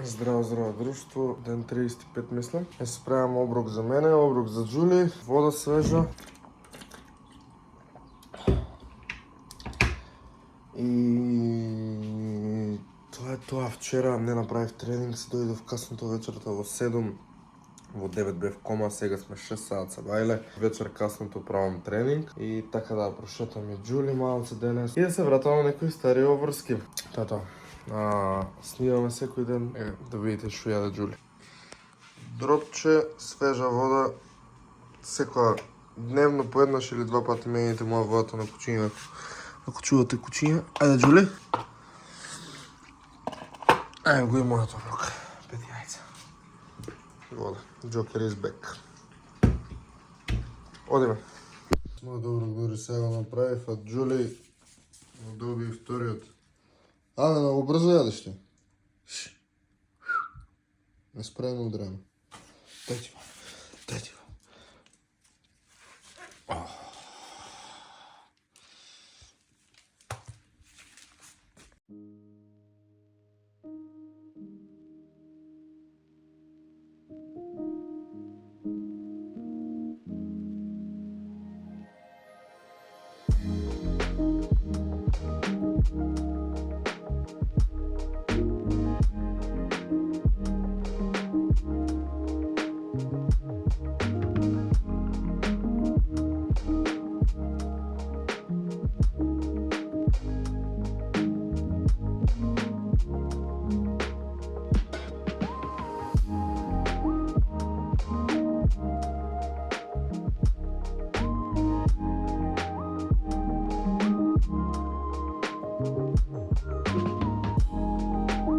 Здраво, здраво друштво, ден 35 мислам. Се правим оброк за мене, оброк за Джули, вода свежа. И това е това. Вчера не направих тренинг, се дойдох късното вечерта в 7. Во 9 бе в кома, сега сме 6 саат са бајле. Вечер касното правам тренинг и така да прошетам и Джули малце денес. И да се вратам на некои стари обврски. Тато. Снимаме секој ден, да видите што јаде Джули. Дропче, свежа вода, секоја дневно по еднаш или два пати мените моја водата на кучиња. Ако чувате кучиња, ајде Джули. Ајде го и мојот оброк. 5 јајца. Вода. Джокер is back. Одиме. Мојот оброк дори сега го направив, а Джули го доби вториот. Ане, много брзо јадеш ти. Неспремно удрено. Дај ти го. Дај ти го.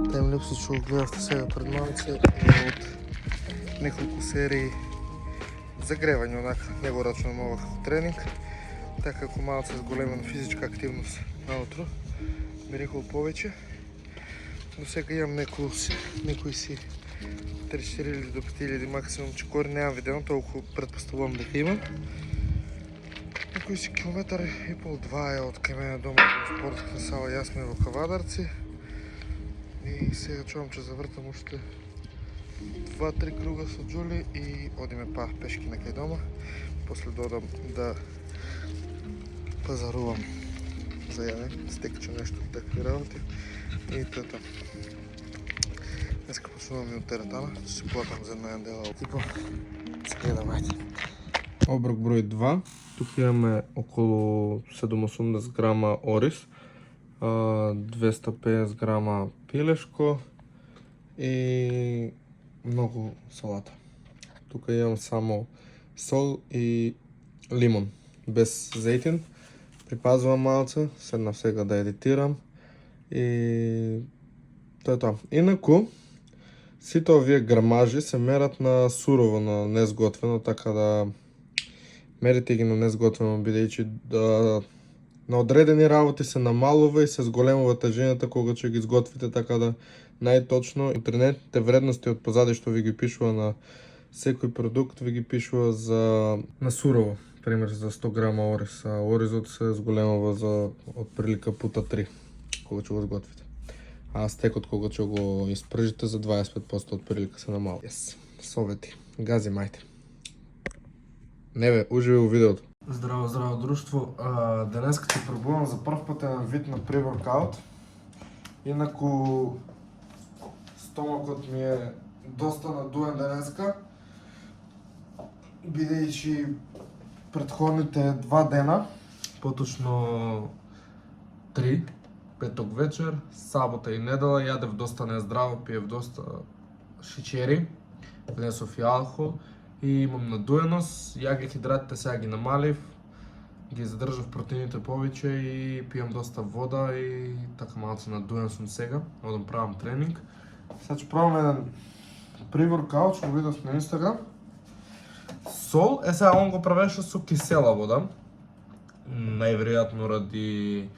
Таймлепсот што го гледавте сега пред малце е од неколку серии загревање, онака, не го рачунам ова како тренинг. Така како малце зголемена физичка активност наутро, би рекол повеќе. Но сега имам некои си 3-4 до 5 максимум чекори, немам видено, толку предпоставувам дека имам. Некои си километар и пол-два е од кај мене дома во спортската сала, јас сме во Кавадарци. И сега чувам че завртам уште 2-3 круга со Джули и одиме па пешки некај дома. После додам да пазарувам за јање, стекче нешто од такви работи. И тоа. Днеска почнувам и од теретана, ќе се платам за една дела. Типо, сега да мајте. Оброк број 2. Тук имаме околу 780 грама ориз, 250 грама пилешко и многу салата. Тука имам само сол и лимон, без зејтин. Припазвам малце, седнав сега да едитирам и тоа е тоа. Инаку, сите овие грамажи се мерат на сурово, на незготвено, така да мерите ги на незготвено, бидејќи на одредени работи се намалува и се зголемува тежината кога ќе ги изготвите, така да најточно интернетните вредности од позади што ви ги пишува на секој продукт, ви ги пишува на сурово. Пример за 100 грама ориз, а оризот се зголемува за отприлика пута 3 кога ќе го изготвите. А стекот кога ќе го испржите за 25% отприлика се намалува. Совети. Гази мајте. Не бе, уживи во видеото. Здраво, здраво друштво. Денеска ќе пробувам за прв пат еден вид на pre-workout. Инаку стомакот ми е доста надуен денеска, бидејќи претходните 2 дена, поточно 3, петок вечер, сабота и недела, јадев доста нездраво, пиев доста шичери, внесов и алкохол и имам надуеност. Ја хидратите сега ги намалив, ги задржав протеините повеќе и пијам доста вода и така малце надуен сум сега. Одам правам тренинг. Сега ќе правам еден pre-workout, што го видов на Инстаграм. Сол, сега он го правеше со кисела вода. Најверојатно ради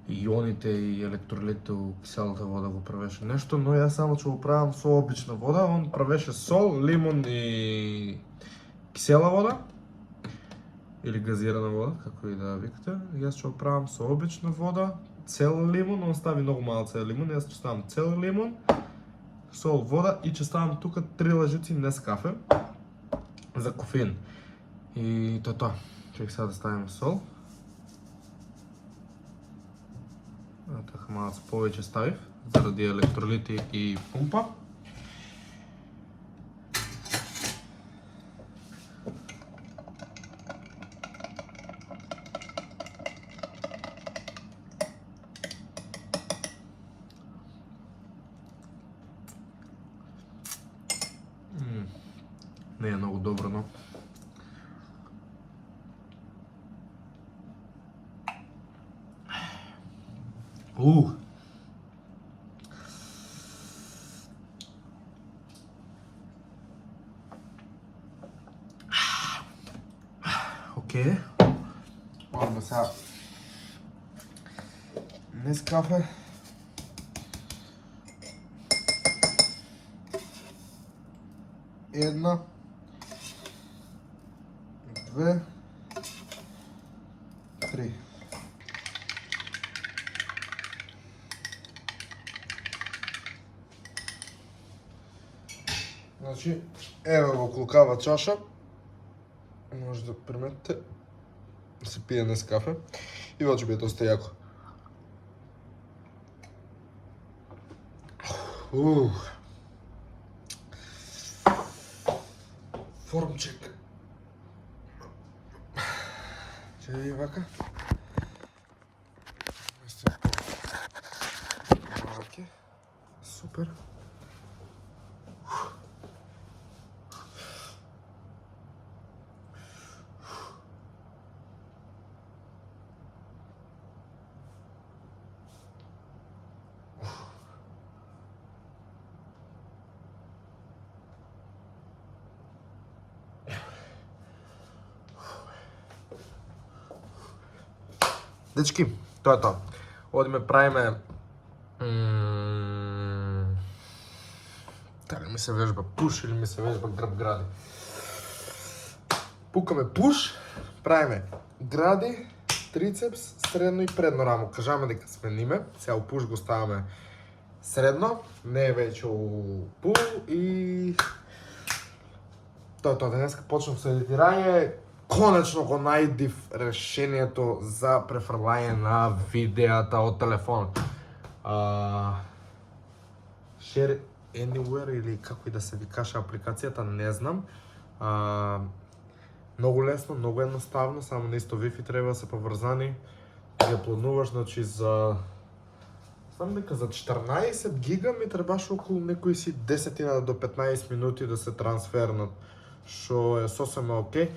ионите и електролитите у киселата вода го правеше нешто, но јас само ќе го правам со обична вода. Он правеше сол, лимон и кисела вода или газирана вода, како и да викате. Јас ќе го правам со обична вода, цел лимон, он стави многу малце лимон, јас ќе ставам цел лимон, сол, вода и че ставам тука 3 лъжици Нескафе за кофеин. И това. Чек сега да ставим сол. Така малко повече ставих, заради електролити и пумпа. Не е много добро, но... Окей. Ладно, сега. Нескафе. Една. Две. Три. Значи, ево го клукава чаша. Може да приметите. Се пие Нескафе. И вече би е доста яко. Формчек. Че ви вака? Малки. Супер. Дечки, тоа е тоа. Одиме правиме... Дали ми се вежба пуш или ми се вежба гръб гради. Пукаме пуш, правиме гради, трицепс, средно и предно рамо. Кажаме дека смениме, сега у пуш го ставаме средно, не е вече у пул и... Тоа е тоа, денеска почнам со едитирање. Конечно го најдив решението за префрлање на видеата од телефон. Share Anywhere или како и да се викаше апликацијата, не знам. Многу лесно, многу едноставно, само на исто Wi-Fi треба да се поврзани. Ја плануваш, значи за... Знам дека за 14 гига ми требаше околу некои си 10 до 15 минути да се трансфернат, што е сосема окей.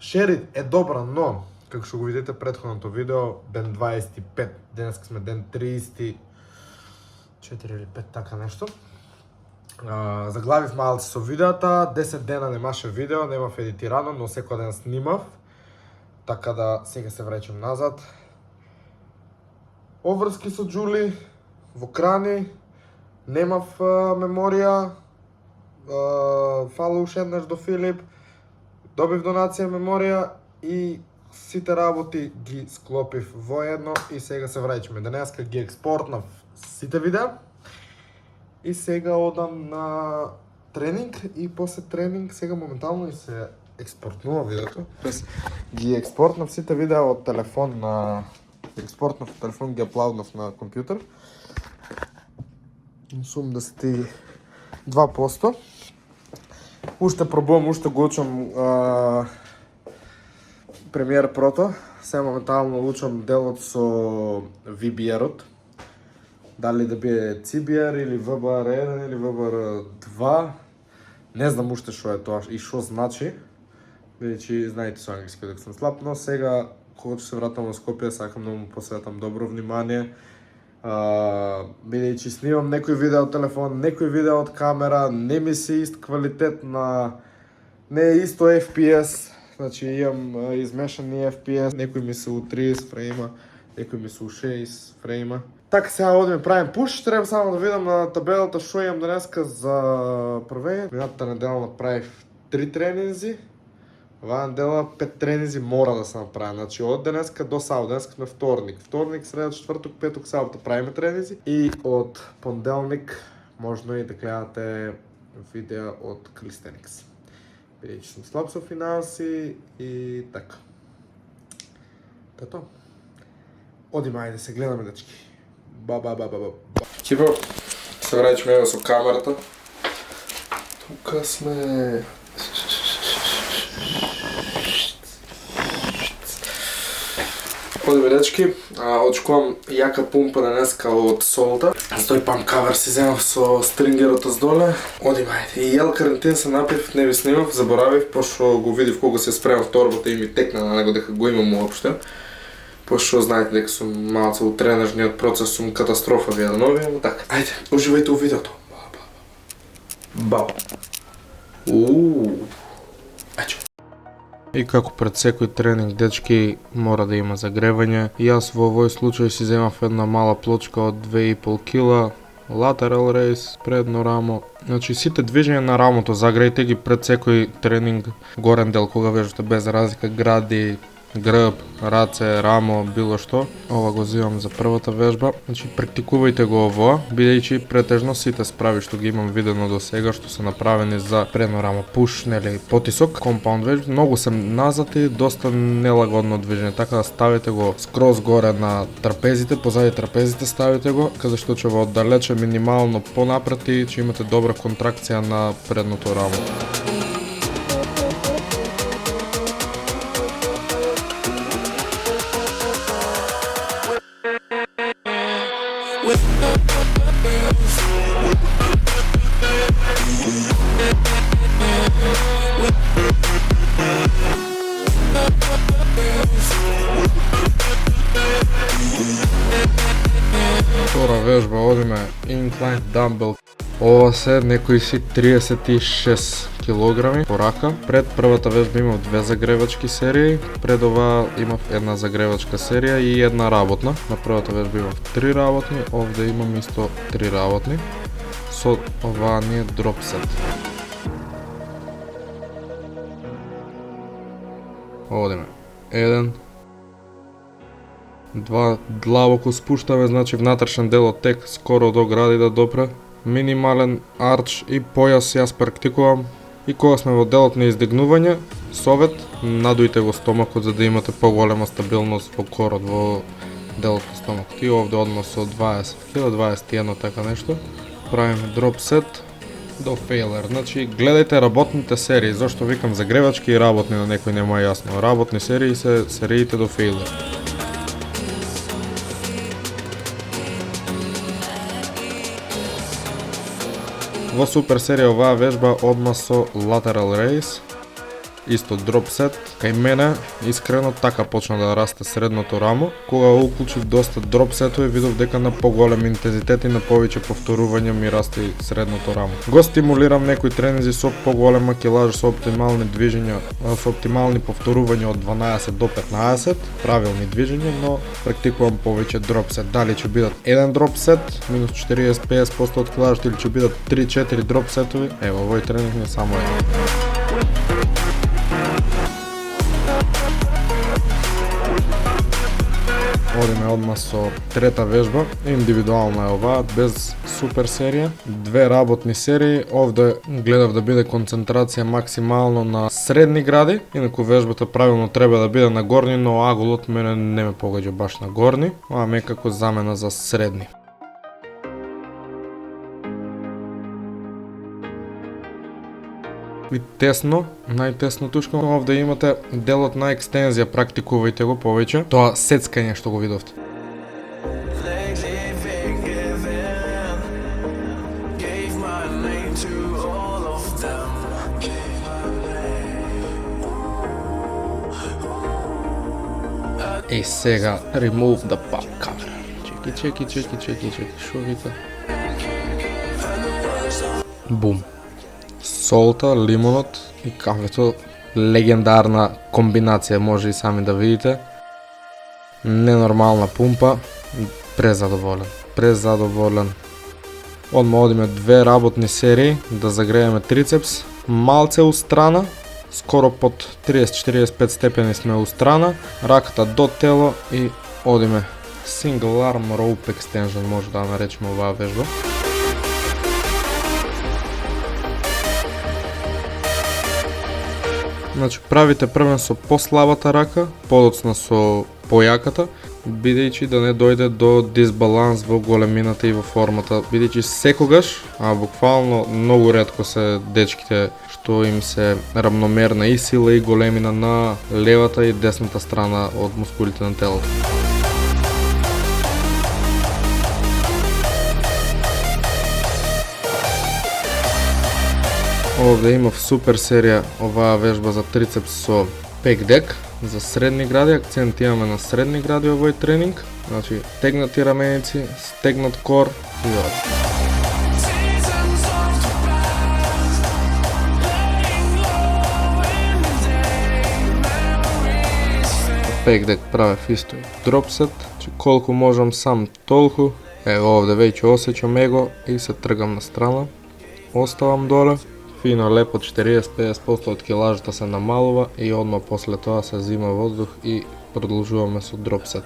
Шерит е добра, но, како што го видите предходното видео, ден 25, денеска сме ден 34 или 5, така нешто. Заглавив малци со видеата, 10 дена немаше видео, немав едитирано, но секој ден снимав. Така да сега се враќам назад. Обврски со Джули, во крани, немав меморија, фала уште еднаш до Филип. Добив донација меморија и сите работи ги склопив во едно и сега се враќаме. Денеска ги експортнав сите видеа и сега одам на тренинг и после тренинг сега моментално и се експортнува видеото. Ги експортнав сите видеа од телефон на... Експортнав од телефон, ги аплауднав на компјутер. Сум 2%. Уште пробувам, уште го учам Premiere Pro-то. Сега моментално учам делот со VBR-от. Дали да биде CBR или VBR1 или VBR2. Не знам уште што е тоа и што значи. Бидејќи знаете со англиски дека сум слаб, но сега кога ќе се вратам во Скопје, сакам да му посветам добро внимание. Бидејќи снимам некој видео од телефон, некој видео од камера, не ми се ист квалитет на... Не е исто FPS, значи имам измешани FPS, некој ми се у 30 фрейма, некој ми се у 6 фрейма. Така сега одиме правим пуш, треба само да видам на табелата што имам денеска за првење. Минатата недела направив 3 тренинзи. Оваа недела 5 тренинзи мора да се направи. Значи од денеска до сабота, денеска сме вторник. Вторник, среда, четврток, петок, сабота правиме тренинзи и од понеделник можно и да гледате видеа од Calisthenics. Бидејќи сум слаб со финанси и така. Тато. Одиме, ајде се гледаме, дечки. Кипо, се враќаме ево со камерата. Тука сме... Одиме, дечки, очекувам јака пумпа денеска од солта. Стој памп кавер си земав со стрингерот оздоле. Одиме, ајде. И јел карантин се напив, не ви снимав, заборавив, пошто го видив кога се спремав торбата и ми текна на него дека го имам уопште. Пошто знаете дека сум малце у тренажниот процес, сум катастрофа ви да нови, ама така. Ајде, уживајте у видеото. Бау. Ајде. И како пред секој тренинг, дечки, мора да има загревање. И јас во овој случај си земав една мала плочка од 2,5 кила, lateral raise, предно рамо. Значи сите движења на рамото загрејте ги пред секој тренинг, горен дел кога вежете без разлика, гради, грб, раце, рамо, било што. Ова го земам за првата вежба. Значи практикувајте го ово, бидејќи претежно сите справи што ги имам видено до сега, што се направени за предно рамо пуш, нели потисок, компаунд вежби, многу се назати, доста нелагодно движење, така да ставите го скроз горе на трапезите, позади трапезите ставите го, каде што ќе во оддалече минимално понапред и ќе имате добра контракција на предното рамо. Втора вежба, одиме incline dumbbell. Ова се некои си 36 килограми по рака. Пред првата вежба имав две загревачки серии, пред ова имав една загревачка серија и една работна. На првата вежба имав 3 работни, овде имам исто 3 работни. Со ованиот дроп сет. Одиме. 1, 2, длабоко спуштаме, значи внатрешен дел од тек скоро до гради да допре. Минимален арч и појас јас практикувам. И кога сме во делот на издигнување, совет, надујте го стомакот за да имате поголема стабилност во корот, во делот на стомакот. И овде одма со 20 кг, 21 така нешто. Правиме дроп сет до фейлер. Значи, гледајте работните серии. Зошто викам загревачки и работни, на некој нема јасно. Работни серии се сериите до фейлер. Во супер серија оваа вежба одма со lateral raise, исто дроп сет. Кај мене, искрено, така почна да расте средното рамо. Кога уклучив доста дроп сетови, видов дека на поголем интензитет и на повеќе повторувања ми расте и средното рамо. Го стимулирам некои тренинзи со поголема килажа, со оптимални движења, со оптимални повторувања од 12 до 15, правилни движења, но практикувам повеќе дроп сет. Дали ќе бидат еден дроп сет, минус 40-50% од килажата, или ќе бидат 3-4 дроп сетови, ево, овој тренинг не само еден. Одиме одма со трета вежба, индивидуална е оваа, без супер серија. Две работни серии, овде гледав да биде концентрација максимално на средни гради, инаку вежбата правилно треба да биде на горни, но агулот мене не ме погаѓа баш на горни, ова ме како замена за средни. И тесно, најтесно тушка, овде имате делот на екстензија, практикувајте го повеќе. Тоа сецкање што го видовте. И сега remove the pump cover. Чеки, шо вика? Бум. Солта, лимонот и кафето, легендарна комбинација, може и сами да видите. Ненормална пумпа, презадоволен. Одма одиме две работни серии да загрееме трицепс, малце устрана, скоро под 30-45 степени сме устрана, раката до тело и одиме single arm rope extension, може да наречеме оваа вежба. Значи правите првен со послабата рака, подоцна со појаката, бидејќи да не дојде до дисбаланс во големината и во формата, бидејќи секогаш, а буквално многу ретко се дечките што им се рамномерна и сила и големина на левата и десната страна од мускулите на телото. Овде имав супер серија оваа вежба за трицепс со пек дек за средни гради, акцент имаме на средни гради овој тренинг, значи тегнати раменици, стегнат кор и ова. Пек дек правев исто дропсет, значи колку можам сам толку, ево овде веќе осеќам его и се тргам на страна, оставам доле. Фино, лепо 40-50% од килажата се намалува и одма после тоа се зима воздух и продолжуваме со дропсет.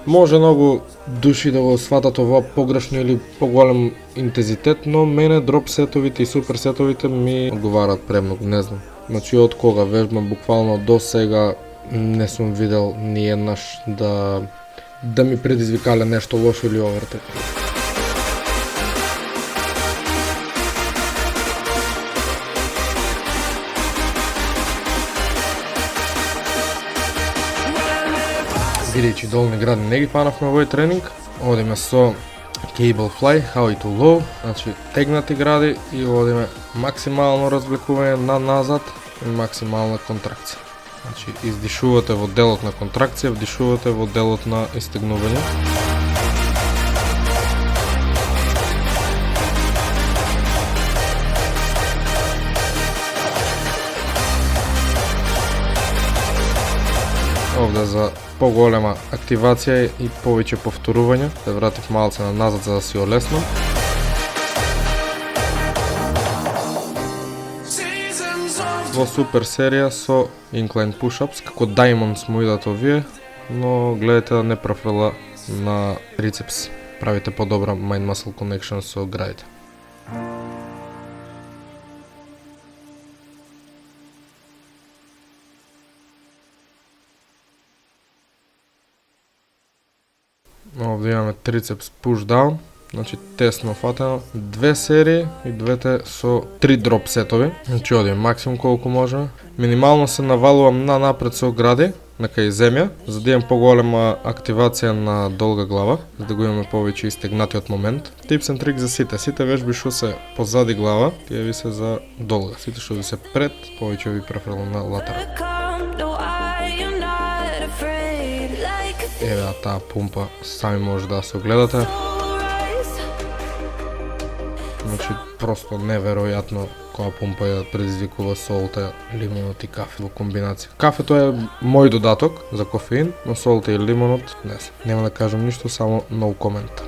Може многу души да го сватат ова погрешно или поголем интензитет, но мене дропсетовите и суперсетовите ми одговараат премногу, не знам. Значи од кога вежбам буквално до сега не сум видел ни еднаш да ми предизвикале нешто лошо или овертек. Бидејќи долни гради не ги панавме овој тренинг, одиме со Cable Fly, High to Low, значи тегнати гради и одиме максимално развлекување на назад и максимална контракција. Значи издишувате во делот на контракција, вдишувате во делот на истегнување. Овде за поголема активација и повеќе повторување. Се вратив малце на назад за да си олеснам. Во супер серија со incline push-ups, како diamonds му идат овие, но гледате да не профила на трицепс. Правите подобра mind-muscle connection со градите. Овде имаме трицепс push-down, значи тесно фатено, 2 серии и двете со 3 дроп сетови. Значи одиме максимум колку можеме. Минимално се навалувам на напред со гради, на кај земја, за да имам поголема активација на долга глава, за да го имаме повеќе истегнатиот момент. Tips and trick за сите. Сите вежби што се позади глава, тие ви се за долга. Сите што ви се пред, повеќе ви префрлам на латера. Еве таа пумпа, сами може да се огледате. Значи, просто неверојатно која пумпа ја предизвикува солта, лимонот и кафе во комбинација. Кафето е мој додаток за кофеин, но солта и лимонот не се. Нема да кажам ништо, само no comment.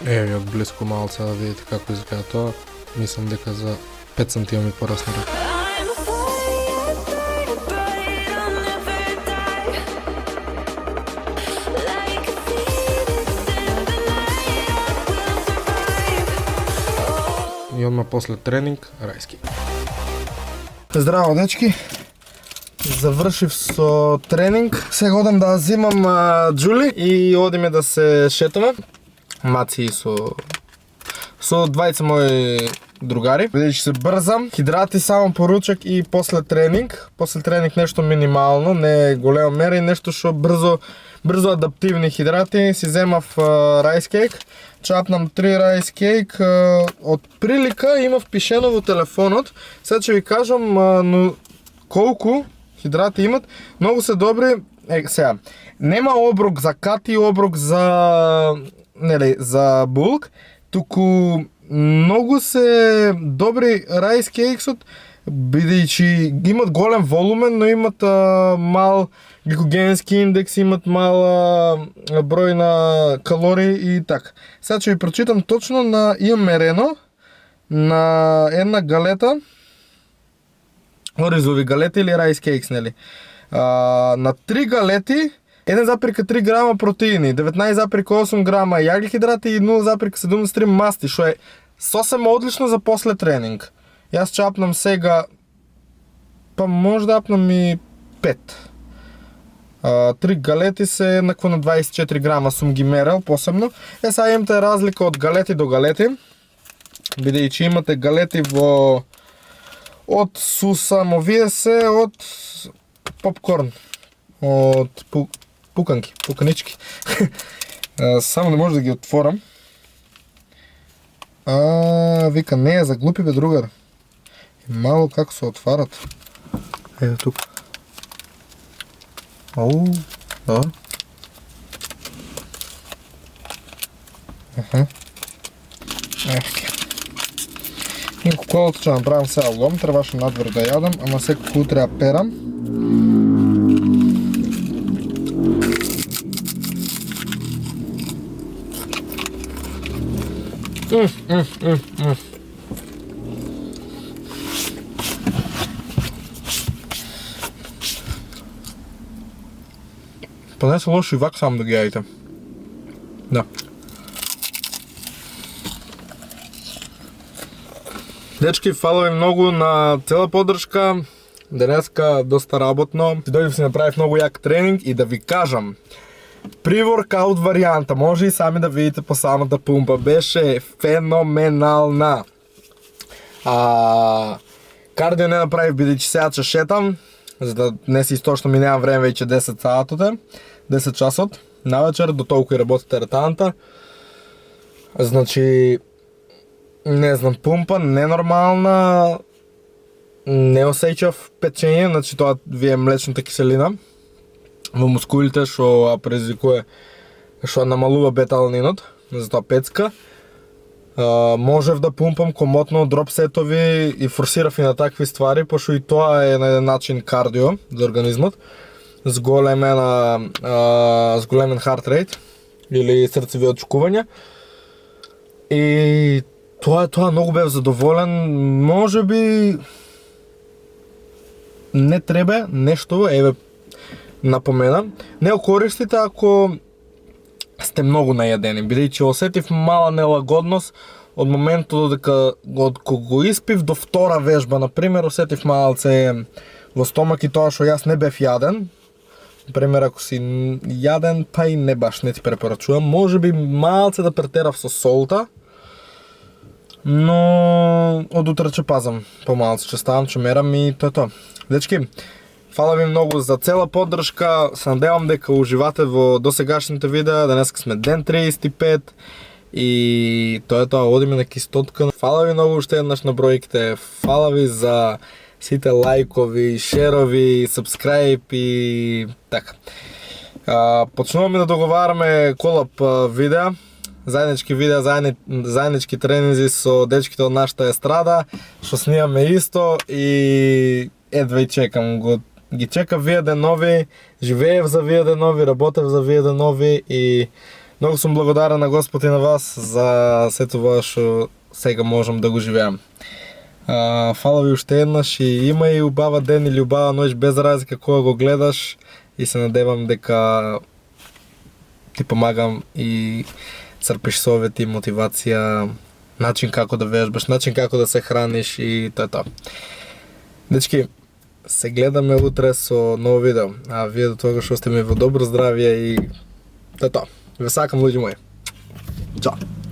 Еве од блиску малце да видите како изгледа тоа. Мислам дека за 5 сантима ми порасна рака. И одма после тренинг, рајски. Здраво, дечки! Завршив со тренинг. Сега одам да зимам Джули и одиме да се шетаме. Маци со двајца мои другари. Бидејќи се брзам, хидрати само поручак и после тренинг. После тренинг нешто минимално, не голема мера и нешто што брзо адаптивни хидрати. Си земав райс кейк, чапнам 3 райс кейк. Од прилика имав пишено во телефонот. Сега ќе ви кажам но колку хидрати имат. Многу се добри. Сега, нема оброк за кати, оброк за булк, туку многу се добри райс кейксот, бидејќи имат голем волумен, но имат мал гликогенски индекс, имат мал број на калории и така. Сега ќе ви прочитам точно имам мерено на една галета оризови галети или райс кейкс, нели. На 3 галети 1,3 грама протеини, 19,8 грама јаглихидрати и 0,73 масти, што е сосем одлично за после тренинг. Јас ќе апнам сега, па може да апнам и 5. 3 галети се еднакво на 24 грама сум ги мерел посебно. Сега имате разлика од галети до галети, бидејќи имате галети од суса, но вие се од попкорн, од пуканички. Само не може да ги отворам. Вика, не е за глупи, бе, другар. Мало како се отварат. Ето тук. Добро. И колото ќе направам сега лом, требаше надвор да јадам, ама секако утре ја перам. Па не се лошо и вак сам да ги јадите. Да. Дечки, фала ви многу на цела поддршка. Денеска доста работно. Дојдов си направив многу јак тренинг и да ви кажам, при воркаут варијанта, може и сами да видите по самата пумпа, беше феноменална. Кардио не направив бидејќи сега ќе шетам, за да не си истошно ми немам време веќе 10 саатоте, 10 часот на вечер, до толку и работи теретаната. Значи, не знам, пумпа ненормална, не осеќав печење, значи тоа ви е млечната киселина во мускулите што предизвикува, што намалува бета-аланинот, затоа пецка. Можев да пумпам комотно дропсетови и форсирав и на такви ствари, пошто и тоа е на еден начин кардио за организмот, с големен heart rate или срцеви отчукувања. И тоа многу бев задоволен. Можеби не треба нешто, еве напомена, не го користите ако сте многу најадени, бидејќи осетив мала нелагодност од моментот од кога го испив до втора вежба, например, осетив малце во стомак и тоа што јас не бев јаден. Например, ако си јаден, па и не баш не ти препорачувам, можеби малце да претерав со солта, но од утре ќе пазам помалце, ќе ставам, ќе мерам и тоа. Дечки, фала ви многу за цела поддршка, се надевам дека уживате во досегашните видеа, денеска сме ден 35 и тоа е тоа, одиме на кистотка. Фала ви многу уште еднаш на бројките, фала ви за сите лајкови, шерови, сабскрајб и така. Почнуваме да договараме колап видеа, заеднички видеа, заеднички тренинзи со дечките од нашата естрада, што снимаме исто и едва и чекам го. Ги чекав вие денови, живеев за вие денови, работев за вие денови и многу сум благодарен на Господ и на вас за се това што сега можам да го живеам. Фала ви уште еднаш и има и убава ден или убава ноќ без разлика кога го гледаш и се надевам дека ти помагам и црпиш совети, мотивација, начин како да вежбаш, начин како да се храниш и тоа. Дечки, се гледаме утре со ново видео, а вие до тогаш остате ми во добро здравје и тоа. Ве сакам, луѓе мои. Чао!